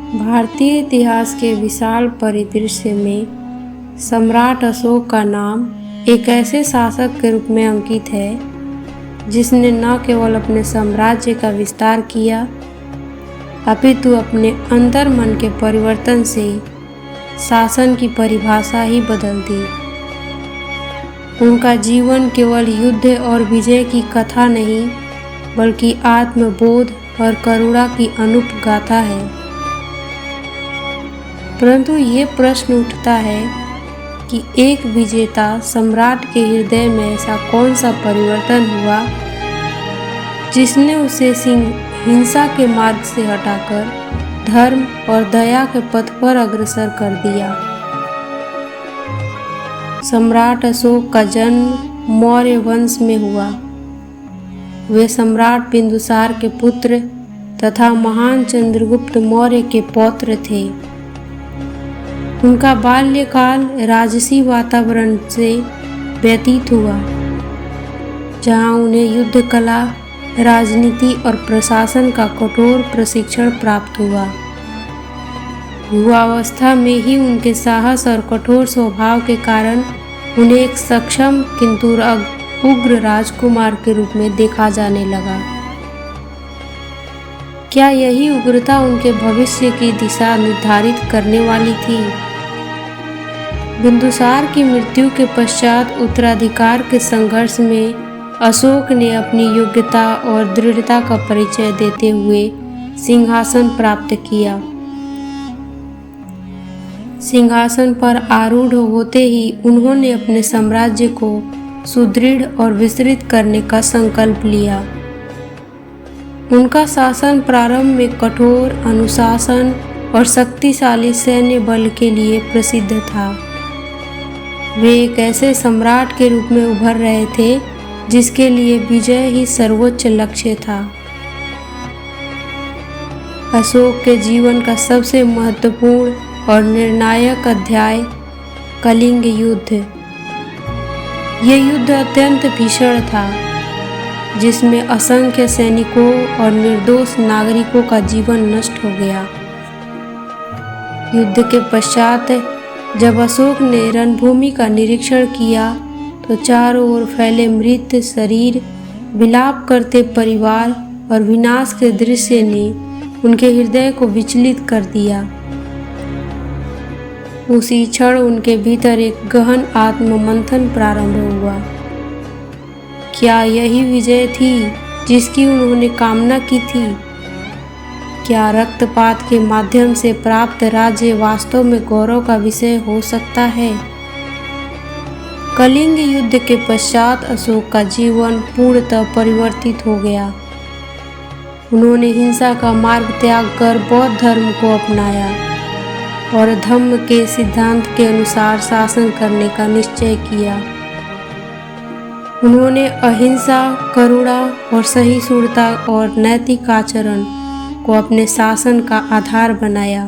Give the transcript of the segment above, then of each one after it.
भारतीय इतिहास के विशाल परिदृश्य में सम्राट अशोक का नाम एक ऐसे शासक के रूप में अंकित है जिसने न केवल अपने साम्राज्य का विस्तार किया अपितु अपने अंतर मन के परिवर्तन से शासन की परिभाषा ही बदल दी। उनका जीवन केवल युद्ध और विजय की कथा नहीं बल्कि आत्मबोध और करुणा की अनूप गाथा है। परंतु ये प्रश्न उठता है कि एक विजेता सम्राट के हृदय में ऐसा कौन सा परिवर्तन हुआ जिसने उसे हिंसा के मार्ग से हटाकर धर्म और दया के पथ पर अग्रसर कर दिया। सम्राट अशोक का जन्म मौर्य वंश में हुआ। वे सम्राट बिंदुसार के पुत्र तथा महान चंद्रगुप्त मौर्य के पौत्र थे। उनका बाल्यकाल राजसी वातावरण से व्यतीत हुआ, जहां उन्हें युद्ध कला, राजनीति और प्रशासन का कठोर प्रशिक्षण प्राप्त हुआ। युवावस्था में ही उनके साहस और कठोर स्वभाव के कारण उन्हें एक सक्षम किंतु उग्र राजकुमार के रूप में देखा जाने लगा। क्या यही उग्रता उनके भविष्य की दिशा निर्धारित करने वाली थी? बिंदुसार की मृत्यु के पश्चात उत्तराधिकार के संघर्ष में अशोक ने अपनी योग्यता और दृढ़ता का परिचय देते हुए सिंहासन प्राप्त किया। सिंहासन पर आरूढ़ होते ही उन्होंने अपने साम्राज्य को सुदृढ़ और विस्तृत करने का संकल्प लिया। उनका शासन प्रारंभ में कठोर अनुशासन और शक्तिशाली सैन्य बल के लिए प्रसिद्ध था। वे एक ऐसे सम्राट के रूप में उभर रहे थे जिसके लिए विजय ही सर्वोच्च लक्ष्य था। अशोक के जीवन का सबसे महत्वपूर्ण और निर्णायक अध्याय कलिंग युद्ध। यह युद्ध अत्यंत भीषण था, जिसमें असंख्य सैनिकों और निर्दोष नागरिकों का जीवन नष्ट हो गया। युद्ध के पश्चात जब अशोक ने रणभूमि का निरीक्षण किया तो चारों ओर फैले मृत शरीर, विलाप करते परिवार और विनाश के दृश्य ने उनके हृदय को विचलित कर दिया। उसी क्षण उनके भीतर एक गहन आत्ममंथन प्रारंभ हुआ। क्या यही विजय थी जिसकी उन्होंने कामना की थी? क्या रक्तपात के माध्यम से प्राप्त राज्य वास्तव में गौरव का विषय हो सकता है? कलिंग युद्ध के पश्चात अशोक का जीवन पूर्णतः परिवर्तित हो गया। उन्होंने हिंसा का मार्ग त्याग कर बौद्ध धर्म को अपनाया और धम्म के सिद्धांत के अनुसार शासन करने का निश्चय किया। उन्होंने अहिंसा, करुणा और सहिष्णुता और नैतिक आचरण को अपने शासन का आधार बनाया।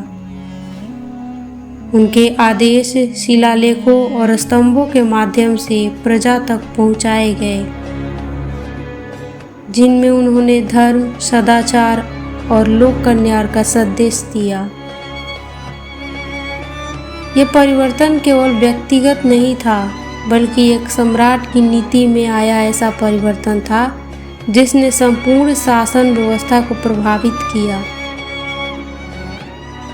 उनके आदेश शिलालेखों और स्तंभों के माध्यम से प्रजा तक पहुंचाए गए, जिनमें उन्होंने धर्म, सदाचार और लोक कल्याण का संदेश दिया। यह परिवर्तन केवल व्यक्तिगत नहीं था, बल्कि एक सम्राट की नीति में आया ऐसा परिवर्तन था जिसने संपूर्ण शासन व्यवस्था को प्रभावित किया।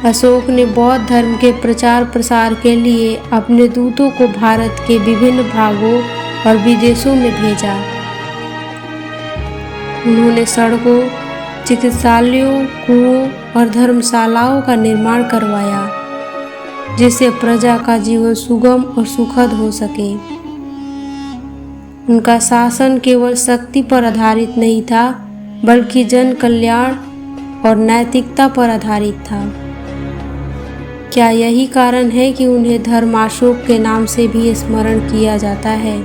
अशोक ने बौद्ध धर्म के प्रचार प्रसार के लिए अपने दूतों को भारत के विभिन्न भागों और विदेशों में भेजा। उन्होंने सड़कों, चिकित्सालयों, कुओं और धर्मशालाओं का निर्माण करवाया, जिससे प्रजा का जीवन सुगम और सुखद हो सके। उनका शासन केवल शक्ति पर आधारित नहीं था, बल्कि जन कल्याण और नैतिकता पर आधारित था। क्या यही कारण है कि उन्हें धर्माशोक के नाम से भी स्मरण किया जाता है?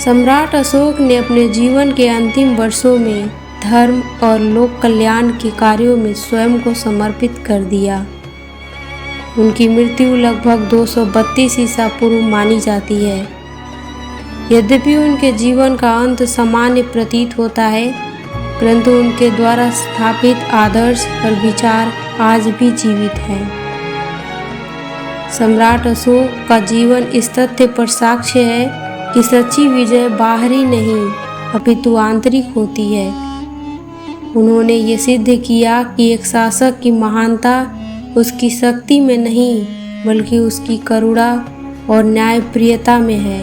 सम्राट अशोक ने अपने जीवन के अंतिम वर्षों में धर्म और लोक कल्याण के कार्यों में स्वयं को समर्पित कर दिया। उनकी मृत्यु लगभग 232 ईसा पूर्व मानी जाती है। यद्यपि उनके जीवन का अंत सामान्य प्रतीत होता है, परंतु उनके द्वारा स्थापित आदर्श और विचार आज भी जीवित हैं। सम्राट अशोक का जीवन इस तथ्य पर साक्ष्य है कि सच्ची विजय बाहरी नहीं अपितु आंतरिक होती है। उन्होंने ये सिद्ध किया कि एक शासक की महानता उसकी शक्ति में नहीं बल्कि उसकी करुणा और न्यायप्रियता में है।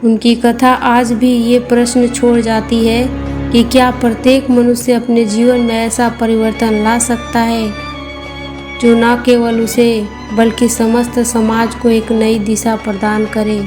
उनकी कथा आज भी ये प्रश्न छोड़ जाती है कि क्या प्रत्येक मनुष्य अपने जीवन में ऐसा परिवर्तन ला सकता है जो न केवल उसे बल्कि समस्त समाज को एक नई दिशा प्रदान करे।